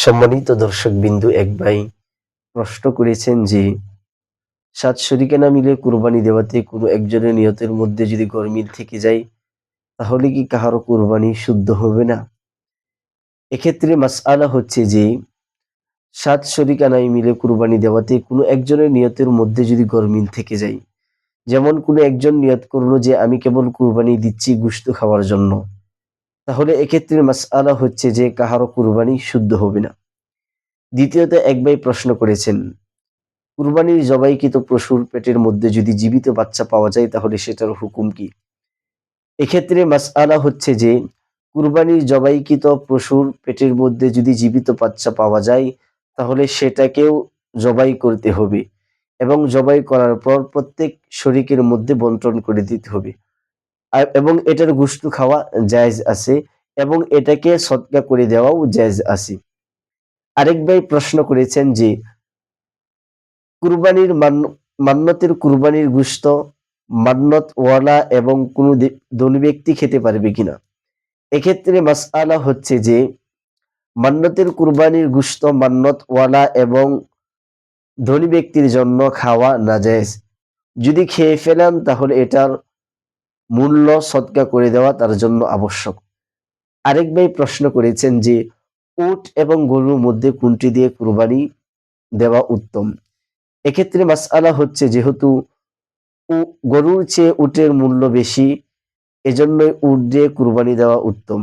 সম্মানিত দর্শকবিন্দু, এক ভাই প্রশ্ন করেছেন যে ৭ শরিকানা মিলে কুরবানি দেওয়াতে কোনো একজনের নিয়তের মধ্যে যদি গরমিল থেকে যায়, তাহলে কি কাহারও কুরবানি শুদ্ধ হবে না? এক্ষেত্রে মাসআলা হচ্ছে যে ৭ শরিকানায় মিলে কুরবানি দেওয়াতে কোনো একজনের নিয়তের মধ্যে যদি গরমিল থেকে যায়, যেমন কোনো একজন নিয়ত করলো যে আমি কেবল কুরবানি দিচ্ছি গোশত খাওয়ার জন্য, তাহলে এক্ষেত্রে মাসআলা হচ্ছে যে কাহারও কুরবানি শুদ্ধ হবে না। দ্বিতীয়ত এক ভাই প্রশ্ন করেছেন, কুরবানির জবাইকৃত পশুর পেটের মধ্যে যদি জীবিত বাচ্চা পাওয়া যায়, তাহলে সেটার হুকুম কি? এক্ষেত্রে মাসআলা হচ্ছে যে কুরবানির জবাইকৃত পশুর পেটের মধ্যে যদি জীবিত বাচ্চা পাওয়া যায়, তাহলে সেটাকেও জবাই করতে হবে এবং জবাই করার পর প্রত্যেক শরীকের মধ্যে বন্টন করে দিতে হবে। এবং এটার গোশত খাওয়া জায়েজ আছে এবং এটাকে সদকা করে দেওয়াও জায়েজ আছে। আরেক ভাই প্রশ্ন করেছেন যে কুরবানির মান্যতের কুরবানির গোশত মান্যতওয়ালা এবং কোনো ধনী ব্যক্তি খেতে পারবে কিনা? এক্ষেত্রে মাসআলা হচ্ছে যে মান্যতের কুরবানির গোশত মান্যতওয়ালা এবং ধনী ব্যক্তির জন্য খাওয়া নাজায়েজ। যদি খেয়ে ফেলেন তাহলে এটার মূল্য সদকা করে দেওয়া তার জন্য আবশ্যক। আরেক ভাই প্রশ্ন করেছেন যে উট এবং গরুর মধ্যে কোনটি দিয়ে কুরবানি দেওয়া উত্তম? এক্ষেত্রে মাসআলা হচ্ছে যেহেতু গরুর চেয়ে উটের মূল্য বেশি, এজন্যই উট দিয়ে কুরবানি দেওয়া উত্তম।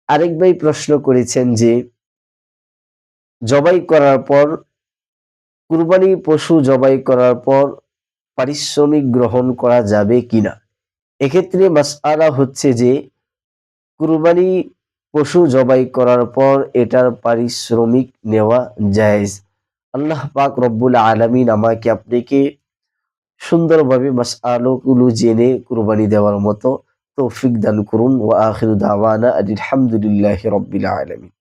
আরেক ভাই প্রশ্ন করেছেন যে জবাই করার পর কুরবানি পশু জবাই করার পর পারিশ্রমিক গ্রহণ করা যাবে কিনা? এক্ষেত্রে মাসআলা হচ্ছে যে কুরবানি পশু জবাই করার পর এটার পারিশ্রমিক নেওয়া জায়েজ। আল্লাহ পাক রব্বুল আলামিন আমাকে আপনাকে সুন্দরভাবে মাসআলাগুলো জেনে কুরবানি দেওয়ার মতো তৌফিক দান করুন। ওয়া আখিরু দাওয়ানা আনিল হামদুলিল্লাহি রাব্বিল আলামিন।